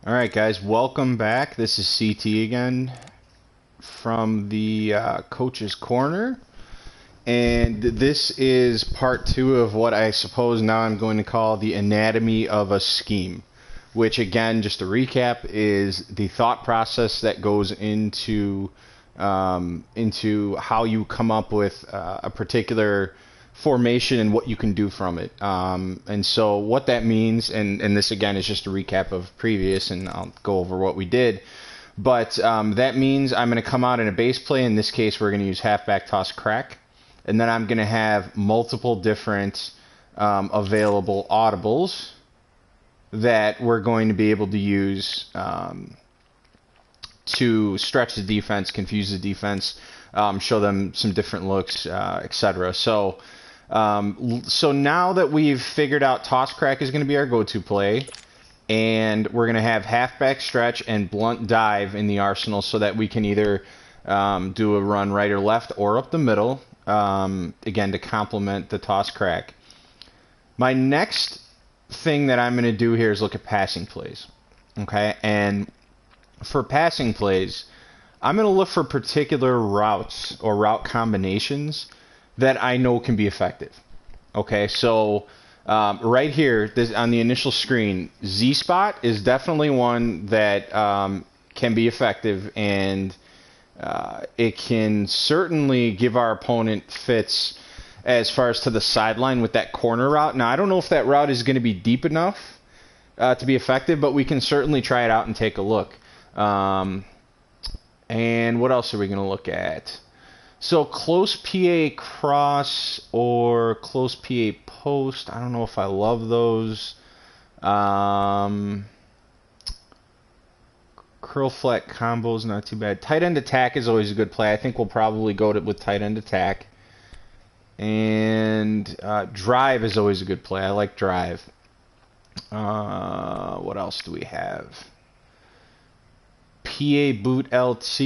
Alright guys, welcome back. This is CT again from the Coach's Corner. And this is part 2 of what I suppose now I'm going to call the anatomy of a scheme. Which again, just to recap, is the thought process that goes into how you come up with a particular formation and what you can do from it. And so what that means, and this again is just a recap of previous, and I'll go over what we did. But that means I'm going to come out in a base play. In this case, we're going to use halfback, toss, crack. And then I'm going to have multiple different available audibles that we're going to be able to use to stretch the defense, confuse the defense, show them some different looks, etc. So now that we've figured out toss crack is going to be our go-to play, and we're going to have halfback stretch and blunt dive in the arsenal so that we can either do a run right or left or up the middle, again to complement the toss crack. My next thing that I'm going to do here is look at passing plays. Okay, and for passing plays, I'm going to look for particular routes or route combinations that I know can be effective. Okay, so right here on the initial screen, Z-spot is definitely one that can be effective, and it can certainly give our opponent fits as far as to the sideline with that corner route. Now, I don't know if that route is going to be deep enough to be effective, but we can certainly try it out and take a look. And what else are we going to look at? So close PA cross or close PA post. I don't know if I love those. Curl flat combos, not too bad. Tight end attack is always a good play. I think we'll probably go with tight end attack. And drive is always a good play. I like drive. What else do we have? PA boot LT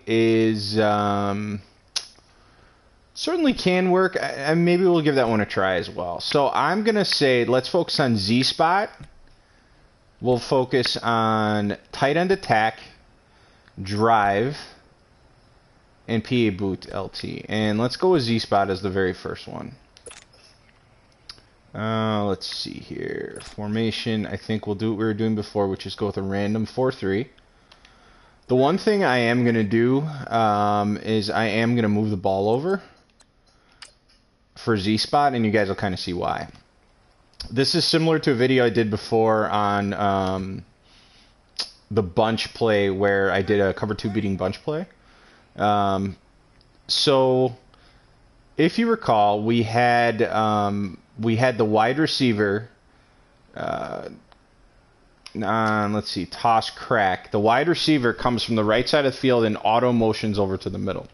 is certainly can work. Maybe we'll give that one a try as well. So I'm going to say let's focus on Z-spot. We'll focus on tight end attack, drive, and PA boot LT. And let's go with Z-spot as the very first one. Let's see here. Formation, I think we'll do what we were doing before, which is go with a random 4-3. The one thing I am going to do is I am going to move the ball over for Z-spot, and you guys will kind of see why. This is similar to a video I did before on the bunch play, where I did a cover 2 beating bunch play. So if you recall, we had the wide receiver let's see, toss crack. The wide receiver comes from the right side of the field and auto motions over to the middle.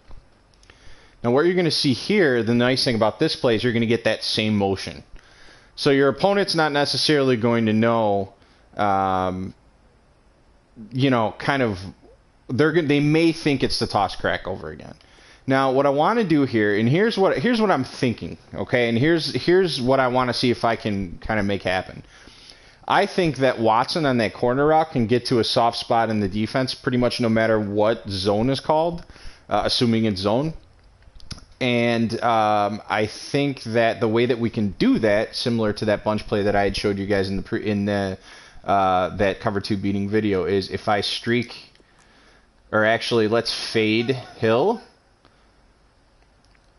Now what you're going to see here, the nice thing about this play is you're going to get that same motion. So your opponent's not necessarily going to know, you know, kind of, they may think it's the toss crack over again. Now what I want to do here, and here's what I'm thinking, okay, and here's what I want to see if I can kind of make happen. I think that Watson on that corner route can get to a soft spot in the defense pretty much no matter what zone is called, assuming it's zone. And I think that the way that we can do that, similar to that bunch play that I had showed you guys in that cover 2 beating video, is if I streak, or actually let's fade Hill.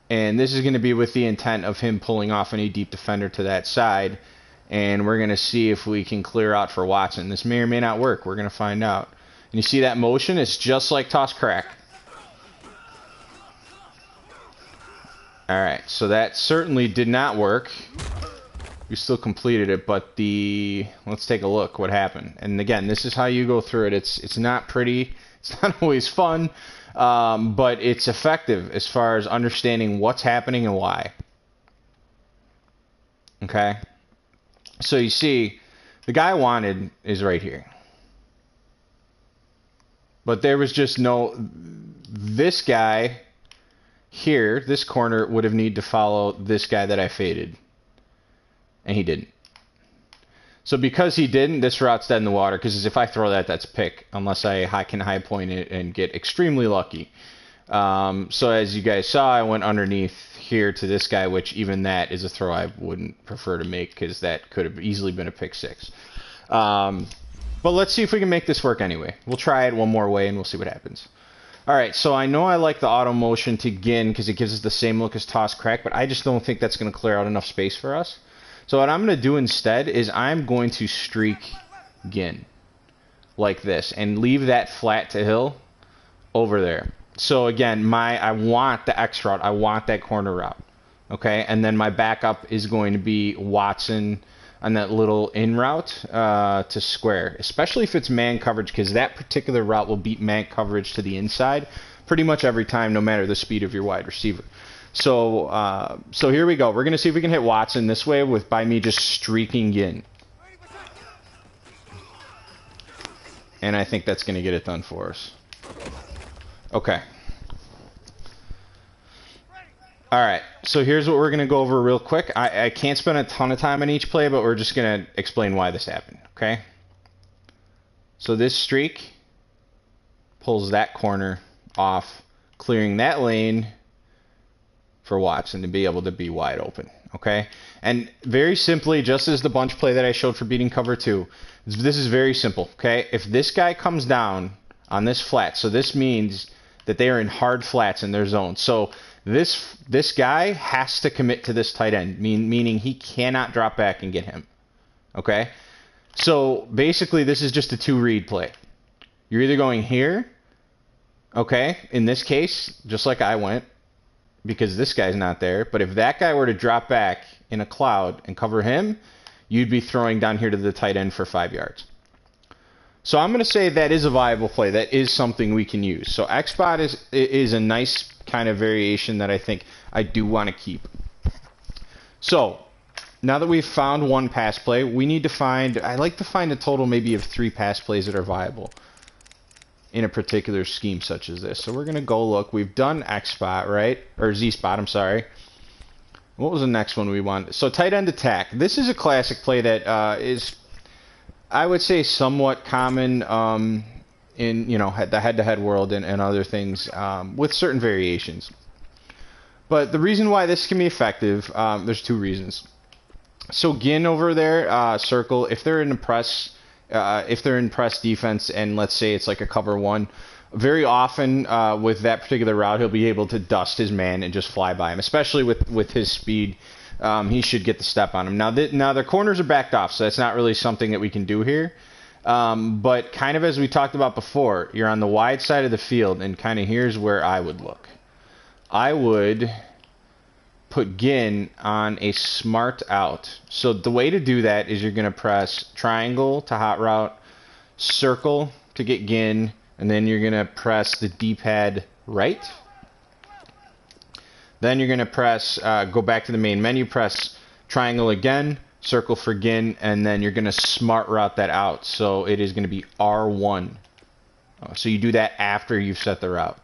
And this is going to be with the intent of him pulling off any deep defender to that side. And we're going to see if we can clear out for Watson. This may or may not work. We're going to find out. And you see that motion? It's just like toss crack. Alright, so that certainly did not work. We still completed it, but let's take a look what happened. And again, this is how you go through it. It's not pretty. It's not always fun. But it's effective as far as understanding what's happening and why. Okay? So you see, the guy I wanted is right here. But there was just this guy here, this corner, would have needed to follow this guy that I faded. And he didn't. So because he didn't, this route's dead in the water, because if I throw that, that's pick, unless I can high point it and get extremely lucky. So as you guys saw, I went underneath here to this guy, which even that is a throw I wouldn't prefer to make, because that could have easily been a pick six. But let's see if we can make this work anyway. We'll try it one more way and we'll see what happens. Alright, so I know I like the auto motion to Gin because it gives us the same look as Toss Crack, but I just don't think that's going to clear out enough space for us. So what I'm going to do instead is I'm going to streak Gin like this and leave that flat to hill over there. So again, I want the X route. I want that corner route. Okay, and then my backup is going to be Watson on that little in route to square, especially if it's man coverage, because that particular route will beat man coverage to the inside pretty much every time, no matter the speed of your wide receiver. So so here we go. We're going to see if we can hit Watson this way by me just streaking in. And I think that's going to get it done for us. Okay. Alright, so here's what we're going to go over real quick. I can't spend a ton of time on each play, but we're just going to explain why this happened, okay? So this streak pulls that corner off, clearing that lane for Watson to be able to be wide open, okay? And very simply, just as the bunch play that I showed for beating cover 2, this is very simple, okay? If this guy comes down on this flat, so this means that they are in hard flats in their zone. So this guy has to commit to this tight end, meaning he cannot drop back and get him, okay? So basically, this is just a 2-read play. You're either going here, okay, in this case, just like I went, because this guy's not there, but if that guy were to drop back in a cloud and cover him, you'd be throwing down here to the tight end for 5 yards. So I'm going to say that is a viable play. That is something we can use. So X-Spot is a nice kind of variation that I think I do want to keep. So now that we've found one pass play, we need to find, I like to find a total maybe of 3 pass plays that are viable in a particular scheme such as this. So we're going to go look. We've done X-Spot, right? Or Z-Spot, I'm sorry. What was the next one we wanted? So tight end attack. This is a classic play that is, I would say, somewhat common in the head-to-head world and other things with certain variations. But the reason why this can be effective, there's 2 reasons. So Gin over there, circle, if they're in press defense, and let's say it's like a cover 1, very often with that particular route, he'll be able to dust his man and just fly by him, especially with his speed. He should get the step on him. Now their corners are backed off, so that's not really something that we can do here. But kind of as we talked about before, you're on the wide side of the field, and kind of here's where I would look. I would put Gin on a smart out. So the way to do that is you're going to press triangle to hot route, circle to get Gin, and then you're going to press the D-pad right. Then you're going to press, go back to the main menu, press triangle again, circle for Gin, and then you're going to smart route that out. So it is going to be R1. So you do that after you've set the route.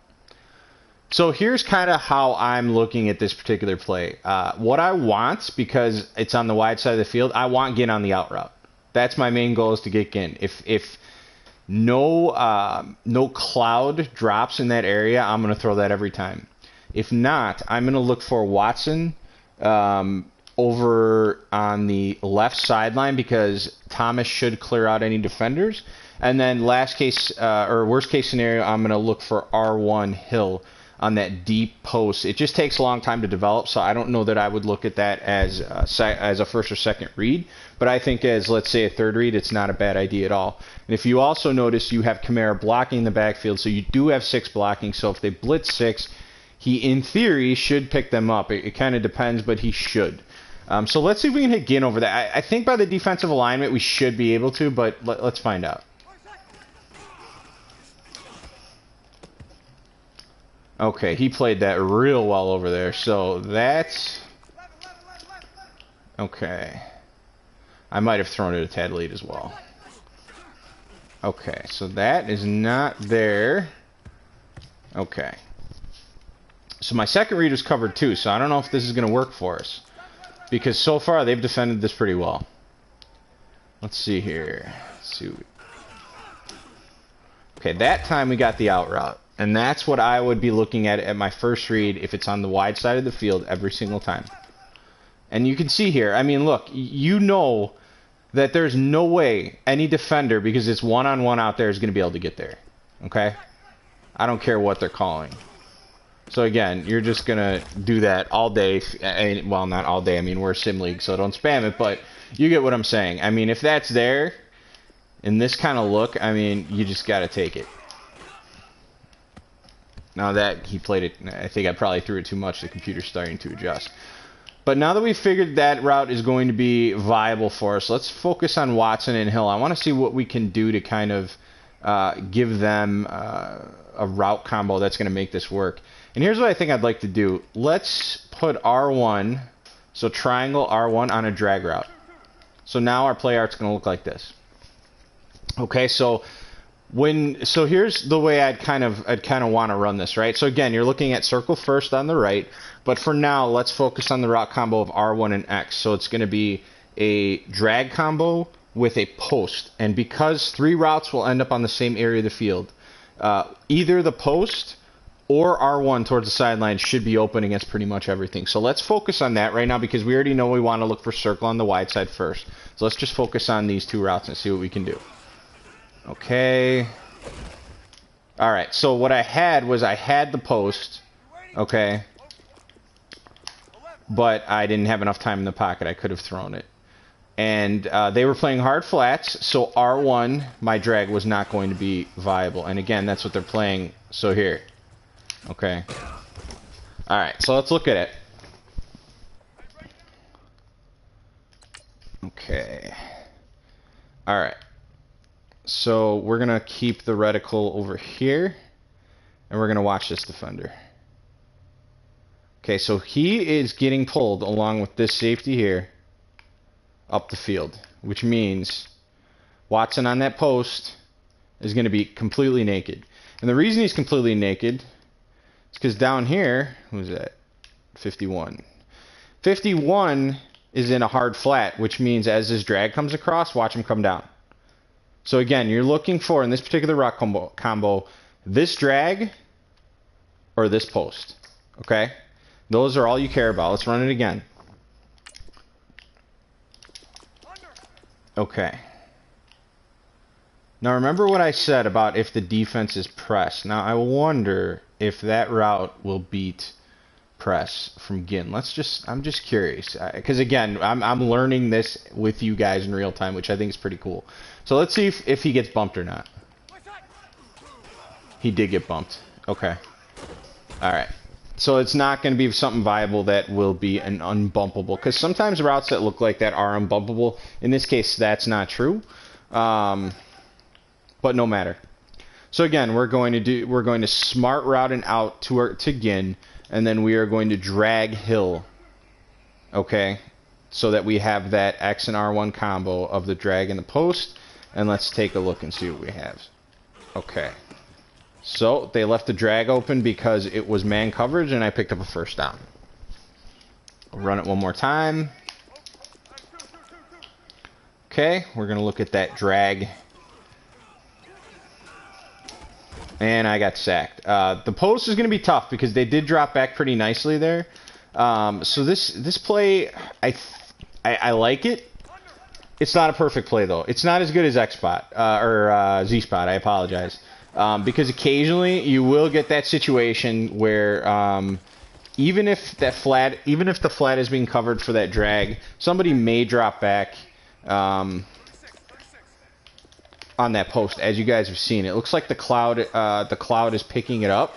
So here's kind of how I'm looking at this particular play. What I want, because it's on the wide side of the field, I want Gin on the out route. That's my main goal, is to get Gin. If no cloud drops in that area, I'm going to throw that every time. If not, I'm going to look for Watson over on the left sideline, because Thomas should clear out any defenders. And then worst case scenario, I'm going to look for R1 Hill on that deep post. It just takes a long time to develop, so I don't know that I would look at that as a first or second read. But I think as, let's say, a third read, it's not a bad idea at all. And if you also notice, you have Kamara blocking the backfield, so you do have 6 blocking. So if they blitz 6, he, in theory, should pick them up. It kind of depends, but he should. So let's see if we can hit Gin over that. I think by the defensive alignment, we should be able to, but let's find out. Okay, he played that real well over there, so that's... Okay. I might have thrown it a tad late as well. Okay, so that is not there. Okay. So my second read was covered too, so I don't know if this is going to work for us. Because so far, they've defended this pretty well. Let's see here. Let's see. Okay, that time we got the out route. And that's what I would be looking at my first read if it's on the wide side of the field every single time. And you can see here, I mean, look, you know that there's no way any defender, because it's one-on-one out there, is going to be able to get there. Okay? I don't care what they're calling. So again, you're just going to do that all day. Well, not all day. I mean, we're a sim league, so don't spam it. But you get what I'm saying. I mean, if that's there, in this kind of look, I mean, you just got to take it. Now that he played it, I think I probably threw it too much. The computer's starting to adjust. But now that we've figured that route is going to be viable for us, let's focus on Watson and Hill. I want to see what we can do to kind of give them a route combo that's going to make this work. And here's what I think I'd like to do. Let's put R1, so triangle R1 on a drag route. So now our play art's going to look like this. Okay, so here's the way I'd kind of want to run this, right? So again, you're looking at circle first on the right, but for now, let's focus on the route combo of R1 and X. So it's going to be a drag combo with a post, and because 3 routes will end up on the same area of the field, either the post or R1 towards the sideline should be open against pretty much everything. So let's focus on that right now, because we already know we want to look for circle on the wide side first. So let's just focus on these 2 routes and see what we can do. Okay. Alright, so what I had was I had the post, okay, but I didn't have enough time in the pocket. I could have thrown it. And they were playing hard flats, so R1, my drag, was not going to be viable. And again, that's what they're playing. So here. Okay. Alright, so let's look at it. Okay. Alright. So we're going to keep the reticle over here, and we're going to watch this defender. Okay, so he is getting pulled along with this safety here up the field, which means Watson on that post is going to be completely naked. And the reason he's completely naked is because down here, who's that? 51. 51 is in a hard flat, which means as this drag comes across, watch him come down. So again, you're looking for, in this particular rock combo, this drag or this post. Okay? Those are all you care about. Let's run it again. Okay. Now remember what I said about if the defense is press. Now I wonder if that route will beat press from Ginn. I'm just curious, because again, I'm learning this with you guys in real time, which I think is pretty cool. So let's see if he gets bumped or not. He did get bumped. Okay. Alright. So it's not going to be something viable that will be an unbumpable, because sometimes routes that look like that are unbumpable. In this case, that's not true. But no matter. So again, we're going to smart route and out to Ginn, and then we are going to drag Hill. Okay? So that we have that X and R1 combo of the drag and the post. And let's take a look and see what we have. Okay. So they left the drag open because it was man coverage, and I picked up a first down. I'll run it one more time. Okay, we're going to look at that drag. And I got sacked. The post is going to be tough because they did drop back pretty nicely there. So this play, I like it. It's not a perfect play, though. It's not as good as X-Spot, or Z-Spot, I apologize. Because occasionally you will get that situation where even if the flat is being covered for that drag, somebody may drop back on that post, as you guys have seen. It looks like the cloud is picking it up.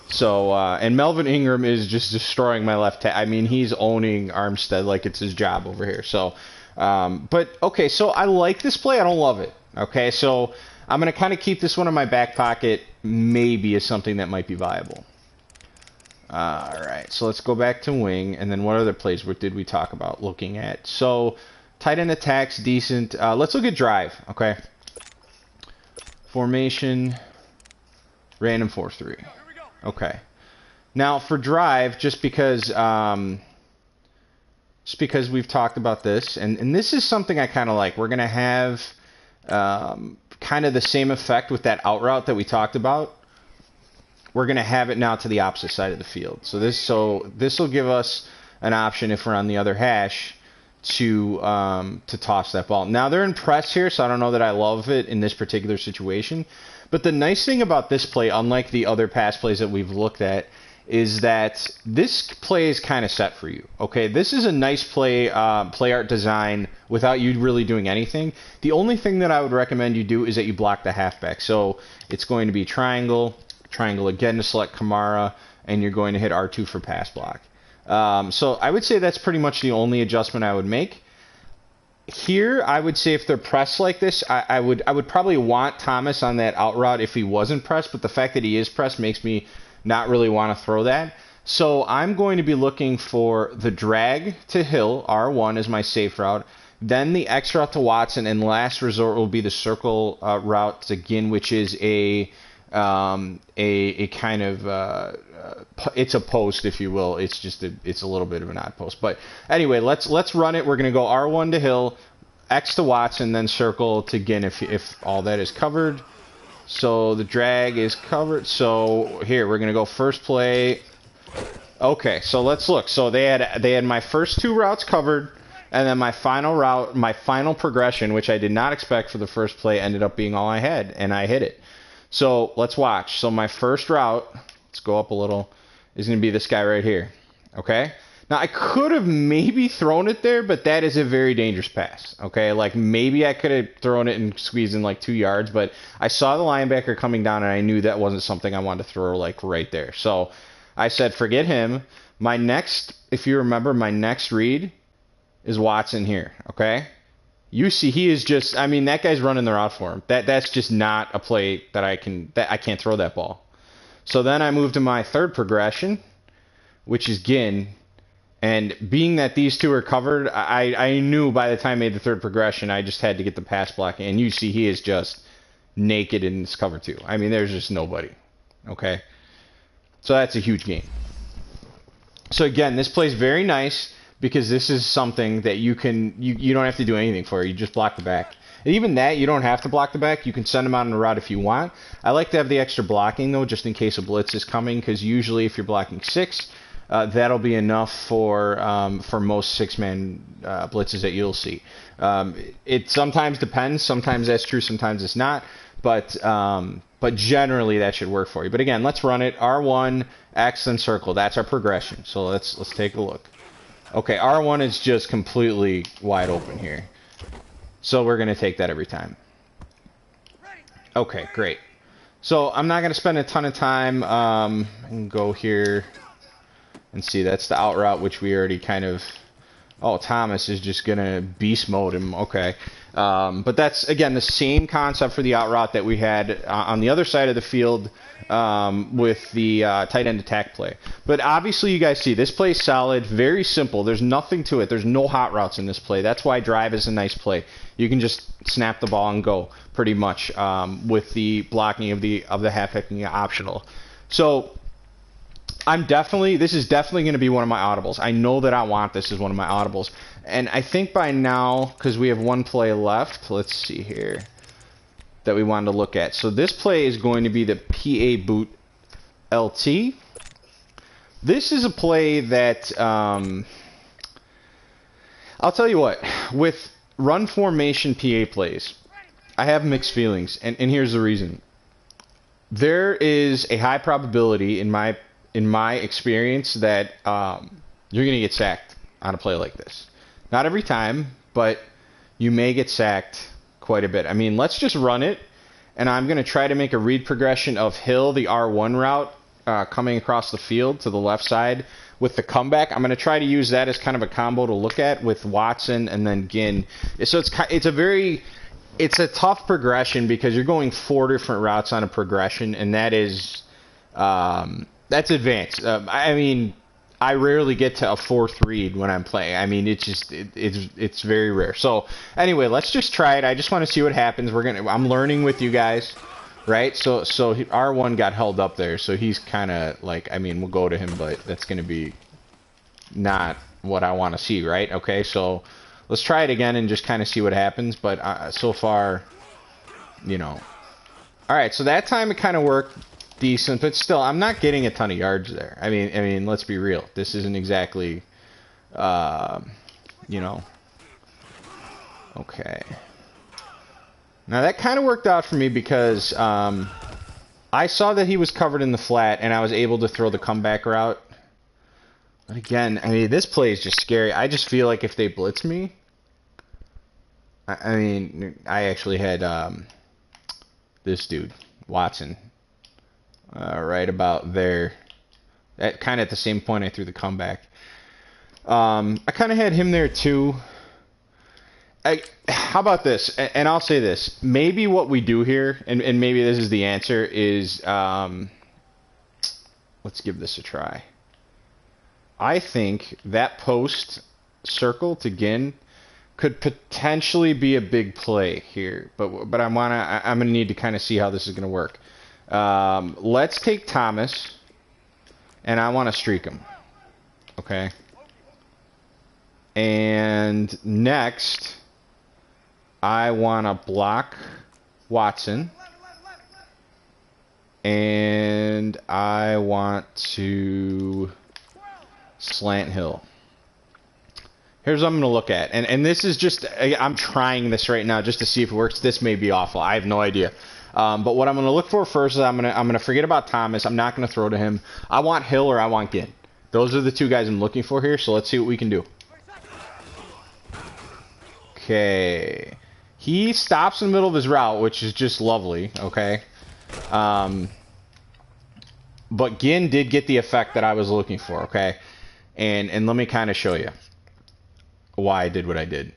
So and Melvin Ingram is just destroying my left tackle. I mean, he's owning Armstead like it's his job over here. So, but okay, so I like this play. I don't love it. Okay, so I'm going to kind of keep this one in my back pocket, maybe as something that might be viable. Alright, so let's go back to wing, and then what other plays did we talk about looking at? So, tight end attacks, decent. Let's look at drive, okay? Formation, random 4-3. Okay. Now, for drive, just because just because we've talked about this, and this is something I kind of like. We're going to have kind of the same effect with that out route that we talked about. We're going to have it now to the opposite side of the field. So this will give us an option if we're on the other hash to toss that ball. Now they're in press here, so I don't know that I love it in this particular situation. But the nice thing about this play, unlike the other pass plays that we've looked at, is that this play is kind of set for you. Okay, this is a nice play, play art design without you really doing anything. The only thing that I would recommend you do is that you block the halfback. So it's going to be triangle, triangle again to select Kamara, and you're going to hit R2 for pass block. So I would say that's pretty much the only adjustment I would make. Here, I would say if they're pressed like this, I would probably want Thomas on that out route if he wasn't pressed, but the fact that he is pressed makes me not really want to throw that. So I'm going to be looking for the drag to Hill, R1 is my safe route, then the X route to Watson, and last resort will be the circle route to Ginn, which is a kind of it's a post, if you will. It's just it's a little bit of an odd post. But anyway, let's run it. We're going to go R1 to Hill, X to Watson, then circle to Ginn if all that is covered. So the drag is covered. So here we're going to go first play. Okay, so let's look. So they had my first two routes covered, and then my final route, my final progression, which I did not expect for the first play, ended up being all I had, and I hit it. So let's watch. So my first route, let's go up a little, is going to be this guy right here. Okay? Now, I could have maybe thrown it there, but that is a very dangerous pass. Okay? Like, maybe I could have thrown it and squeezed in like 2 yards, but I saw the linebacker coming down, and I knew that wasn't something I wanted to throw like right there. So I said, forget him. My next, if you remember, my next read is Watson here. Okay? You see, he is just, I mean, that guy's running the route for him. That's just not a play that I can't throw that ball. So then I moved to my third progression, which is Ginn. And being that these two are covered, I knew by the time I made the third progression, I just had to get the pass block. And you see, he is just naked in this cover two. I mean, there's just nobody. Okay? So that's a huge gain. So again, this plays very nice because this is something that you don't have to do anything for. You just block the back. And even that, you don't have to block the back. You can send them out on a route if you want. I like to have the extra blocking, though, just in case a blitz is coming, because usually if you're blocking 6, that'll be enough for most 6-man blitzes that you'll see. It sometimes depends. Sometimes that's true. Sometimes it's not. But generally that should work for you. But again, let's run it. R1, X, and circle. That's our progression. So let's take a look. Okay, R1 is just completely wide open here. So we're going to take that every time. Okay, great. So I'm not going to spend a ton of time. I can go here and see. That's the out route, which we already kind of... Oh, Thomas is just going to beast mode him. Okay. But that's, again, the same concept for the out route that we had on the other side of the field with the tight end attack play. But obviously, you guys see, this play is solid, very simple. There's nothing to it. There's no hot routes in this play. That's why drive is a nice play. You can just snap the ball and go, pretty much, with the blocking of the halfback being optional. So this is definitely going to be one of my audibles. I know that I want this as one of my audibles. And I think by now, because we have one play left, let's see here, that we wanted to look at. So this play is going to be the PA boot LT. This is a play that, I'll tell you what, with run formation PA plays, I have mixed feelings. And here's the reason. There is a high probability in my experience that you're going to get sacked on a play like this. Not every time, but you may get sacked quite a bit. I mean, let's just run it, and I'm going to try to make a read progression of Hill, the R1 route, coming across the field to the left side with the comeback. I'm going to try to use that as kind of a combo to look at with Watson and then Ginn. So it's a tough progression because you're going 4 different routes on a progression, and that is... that's advanced. I mean, I rarely get to a 4th read when I'm playing. I mean, it's very rare. So anyway, let's just try it. I just want to see what happens. I'm learning with you guys, right? So R1 got held up there, so he's kind of like, I mean, we'll go to him, but that's going to be not what I want to see, right? Okay, so let's try it again and just kind of see what happens. But so far, you know. All right, so that time it kind of worked decent, but still, I'm not getting a ton of yards there. I mean, let's be real. This isn't exactly, you know. Okay. Now that kind of worked out for me because I saw that he was covered in the flat, and I was able to throw the comeback route. But again, I mean, this play is just scary. I just feel like if they blitz me, I mean, I actually had this dude, Watson, right about there. At kind of at the same point I threw the comeback. I kind of had him there too. How about this? And I'll say this. Maybe what we do here, and maybe this is the answer, is let's give this a try. I think that post circle to Ginn could potentially be a big play here, but I'm gonna need to kind of see how this is gonna work. Let's take Thomas, and I want to streak him. Okay. And next, I want to block Watson, and I want to slant Hill. Here's what I'm going to look at. And this is just, I'm trying this right now just to see if it works. This may be awful. I have no idea. But what I'm going to look for first is I'm going to forget about Thomas. I'm not going to throw to him. I want Hill or I want Ginn. Those are the two guys I'm looking for here. So let's see what we can do. Okay. He stops in the middle of his route, which is just lovely. Okay. But Ginn did get the effect that I was looking for. Okay. And let me kind of show you why I did what I did.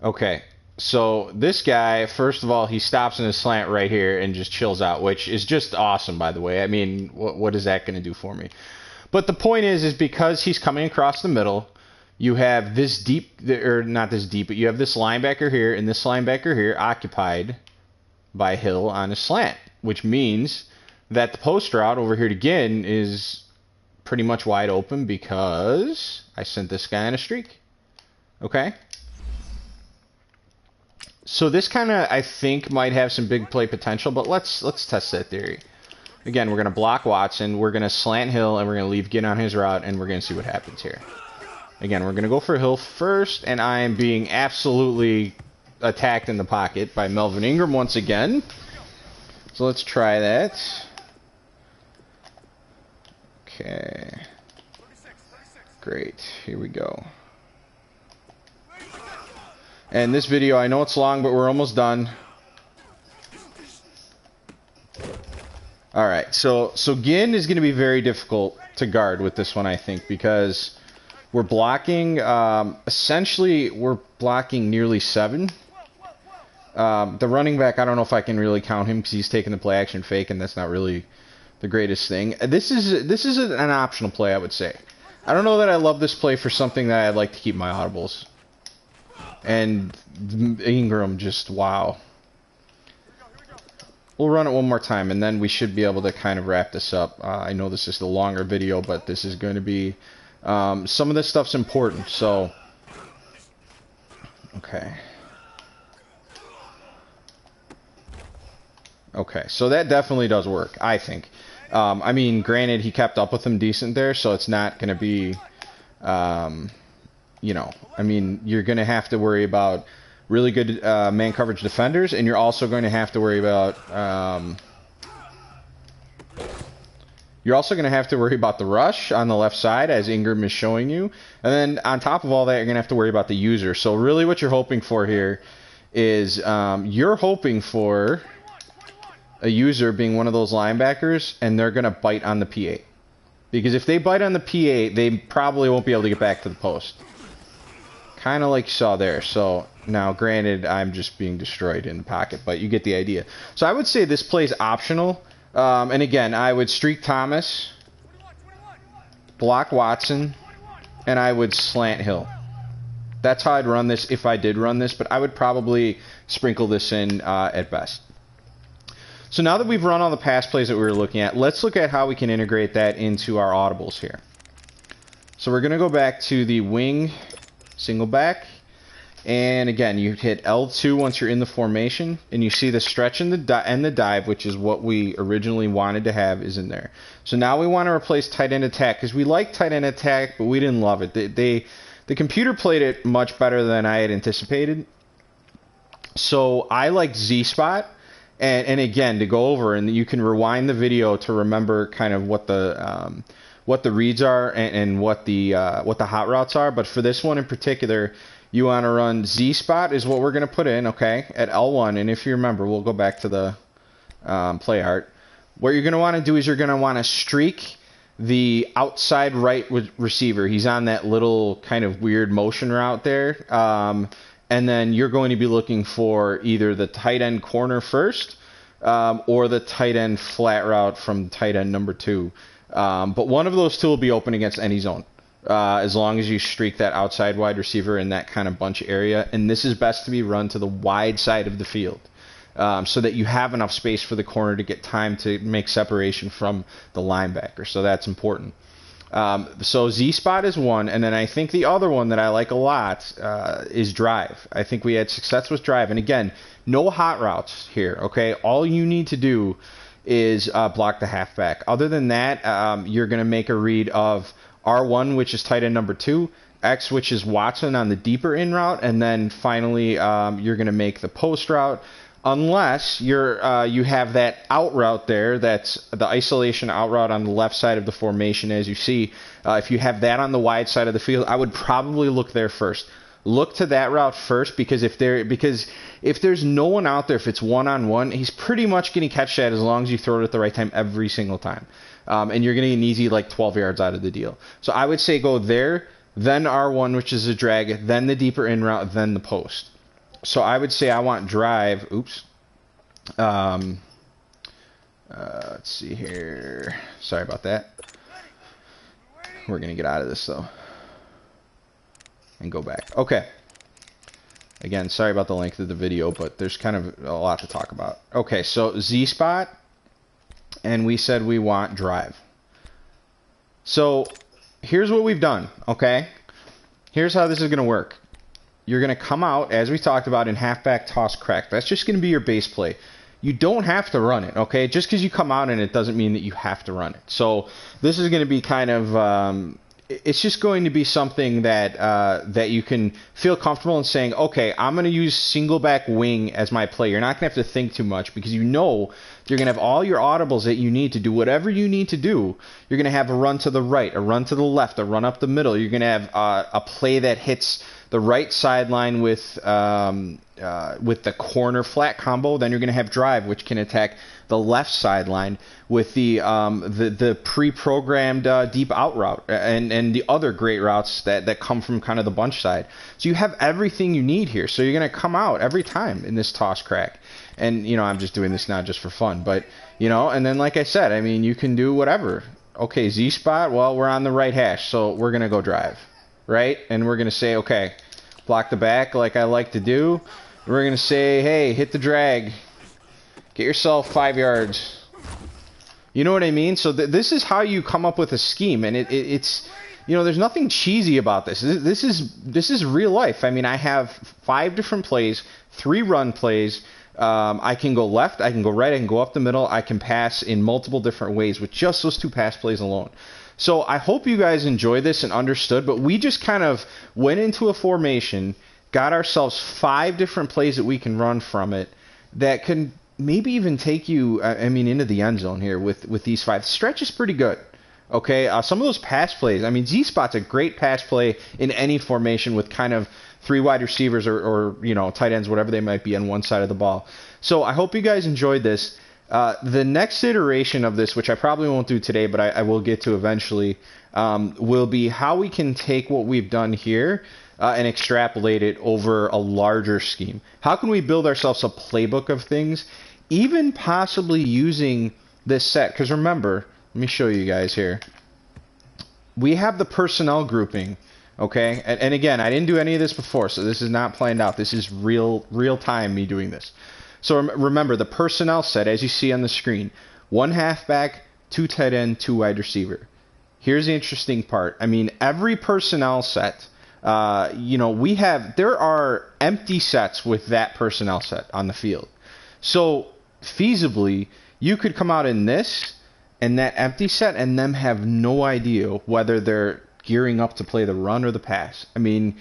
Okay, so this guy, first of all, he stops in his slant right here and just chills out, which is just awesome, by the way. I mean, what is that going to do for me? But the point is because he's coming across the middle, you have this deep, or not this deep, but you have this linebacker here and this linebacker here occupied by Hill on his slant, which means that the post route over here to Ginn is pretty much wide open because I sent this guy on a streak. Okay. So this kind of, I think, might have some big play potential, but let's test that theory. Again, we're going to block Watson, we're going to slant Hill, and we're going to leave Ginn on his route, and we're going to see what happens here. Again, we're going to go for Hill first, and I am being absolutely attacked in the pocket by Melvin Ingram once again. So let's try that. Okay. Great. Here we go. And this video, I know it's long, but we're almost done. Alright, so Ginn is going to be very difficult to guard with this one, I think, because we're blocking, essentially, we're blocking nearly 7. The running back, I don't know if I can really count him because he's taking the play action fake, and that's not really the greatest thing. This is an optional play, I would say. I don't know that I love this play for something that I'd like to keep my audibles. And Ingram just, wow. We'll run it one more time, and then we should be able to kind of wrap this up. I know this is the longer video, but this is going to be, some of this stuff's important, so. Okay. Okay, so that definitely does work, I think. I mean, granted, he kept up with him decent there, so it's not going to be, you know, I mean, you're going to have to worry about really good man coverage defenders, and you're also going to have to worry about, the rush on the left side, as Ingram is showing you. And then on top of all that, you're going to have to worry about the user. So really what you're hoping for here is you're hoping for a user being one of those linebackers, and they're going to bite on the PA. Because if they bite on the PA, they probably won't be able to get back to the post. Kind of like you saw there. So now, granted, I'm just being destroyed in the pocket, but you get the idea. So I would say this play is optional. And again, I would streak Thomas, block Watson, and I would slant Hill. That's how I'd run this if I did run this, but I would probably sprinkle this in at best. So now that we've run all the pass plays that we were looking at, let's look at how we can integrate that into our audibles here. So we're going to go back to the wing single back. And again, you hit L2 once you're in the formation, and you see the stretch and the dive, which is what we originally wanted to have, is in there. So now we want to replace tight end attack, because we like tight end attack, but we didn't love it. The computer played it much better than I had anticipated. So I like Z-Spot. And again, to go over, and you can rewind the video to remember kind of what the reads are and what the hot routes are. But for this one in particular, you want to run Z-Spot is what we're going to put in, okay, at L1. And if you remember, we'll go back to the play art. What you're going to want to do is you're going to want to streak the outside right receiver. He's on that little kind of weird motion route there. And then you're going to be looking for either the tight end corner first or the tight end flat route from tight end number 2. But one of those two will be open against any zone. As long as you streak that outside wide receiver in that kind of bunch area. And this is best to be run to the wide side of the field so that you have enough space for the corner to get time to make separation from the linebacker. So that's important. So Z-Spot is one, and then I think the other one that I like a lot is Drive. I think we had success with Drive. And again, no hot routes here, okay? All you need to do is block the halfback. Other than that, you're going to make a read of R1, which is tight end number 2, X, which is Watson on the deeper in route, and then finally you're going to make the post route, unless you have that out route there. That's the isolation out route on the left side of the formation, as you see. If you have that on the wide side of the field, I would probably look there first. Look to that route first, because if there's no one out there, if it's one-on-one, he's pretty much going to catch that as long as you throw it at the right time every single time. And you're going to get an easy like 12 yards out of the deal. So I would say go there, then R1, which is a drag, then the deeper in route, then the post. So I would say I want Drive. Oops. Let's see here. Sorry about that. We're going to get out of this, though. And go back. Okay. Again, sorry about the length of the video, but there's kind of a lot to talk about. Okay, so Z-Spot. And we said we want Drive. So here's what we've done, okay? Here's how this is going to work. You're going to come out, as we talked about, in halfback toss crack. That's just going to be your base play. You don't have to run it, okay? Just because you come out in it doesn't mean that you have to run it. So this is going to be kind of... it's just going to be something that you can feel comfortable in saying, okay, I'm going to use single back wing as my play. You're not going to have to think too much, because you know you're going to have all your audibles that you need to do whatever you need to do. You're going to have a run to the right, a run to the left, a run up the middle. You're going to have a play that hits the right sideline with the corner flat combo. Then you're going to have Drive, which can attack the left sideline with the pre-programmed deep out route and the other great routes that come from kind of the bunch side. So you have everything you need here. So you're going to come out every time in this toss crack. And, I'm just doing this now just for fun. But, and then like I said, I mean, you can do whatever. Okay, Z-Spot, well, we're on the right hash, so we're going to go Drive, right? And we're going to say, okay, block the back like I like to do. We're going to say, hey, hit the drag. Get yourself 5 yards. You know what I mean? So this is how you come up with a scheme, and it's there's nothing cheesy about this. This is real life. I mean, I have 5 different plays, 3 run plays. I can go left, I can go right, I can go up the middle, I can pass in multiple different ways with just those 2 pass plays alone. So I hope you guys enjoy this and understood, but we just kind of went into a formation, got ourselves 5 different plays that we can run from it that can maybe even take you, into the end zone here with these 5. The stretch is pretty good. Okay, some of those pass plays, Z-Spot's a great pass play in any formation with kind of 3 wide receivers or tight ends, whatever they might be on one side of the ball. So I hope you guys enjoyed this. The next iteration of this, which I probably won't do today, but I will get to eventually, will be how we can take what we've done here and extrapolate it over a larger scheme. How can we build ourselves a playbook of things, even possibly using this set? Because remember, let me show you guys here. We have the personnel grouping, okay? And again, I didn't do any of this before, so this is not planned out. This is real time me doing this. So remember, the personnel set, as you see on the screen, 1 halfback, 2 tight end, 2 wide receiver. here's the interesting part. I mean, every personnel set, you know, there are empty sets with that personnel set on the field. So feasibly, you could come out in this and that empty set and them have no idea whether they're gearing up to play the run or the pass. I mean,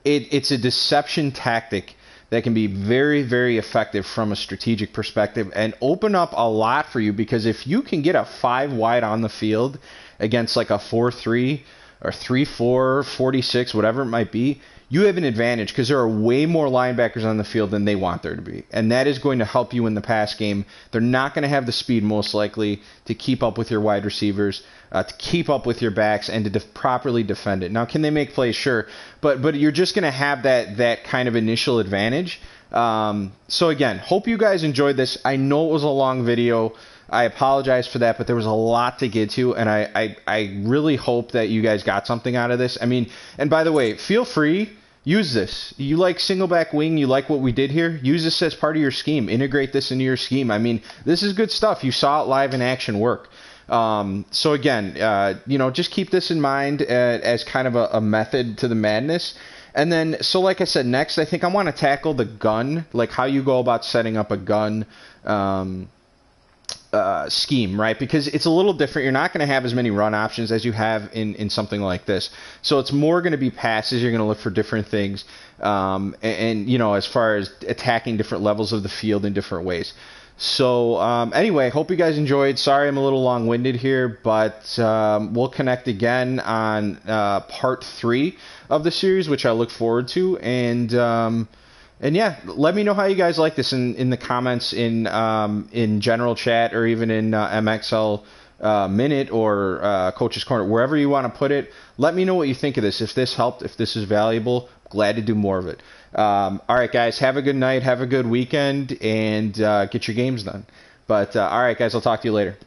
it's a deception tactic that can be very, very effective from a strategic perspective and open up a lot for you, because if you can get a 5 wide on the field against like a 4-3 or 3-4, 46, whatever it might be, you have an advantage because there are way more linebackers on the field than they want there to be. And that is going to help you in the pass game. They're not going to have the speed, most likely, to keep up with your wide receivers, to keep up with your backs, and to properly defend it. Now, can they make plays? Sure. But you're just going to have that kind of initial advantage. So, again, hope you guys enjoyed this. I know it was a long video. I apologize for that, but there was a lot to get to, and I really hope that you guys got something out of this. I mean, and by the way, feel free, use this. You like single back wing, you like what we did here, use this as part of your scheme. Integrate this into your scheme. I mean, this is good stuff. You saw it live in action work. So again, you know, just keep this in mind as kind of a method to the madness. And then, so like I said, next, I think I want to tackle the gun, like how you go about setting up a gun scheme, right? Because it's a little different. You're not going to have as many run options as you have in something like this. So it's more going to be passes. You're going to look for different things. And, you know, as far as attacking different levels of the field in different ways. So anyway, hope you guys enjoyed. Sorry I'm a little long-winded here, but we'll connect again on part 3 of the series, which I look forward to. And yeah, let me know how you guys like this in the comments, in general chat, or even in MXL Minute or Coach's Corner, wherever you want to put it. Let me know what you think of this. If this helped, if this is valuable, glad to do more of it. All right, guys, have a good night, have a good weekend, and get your games done. But all right, guys, I'll talk to you later.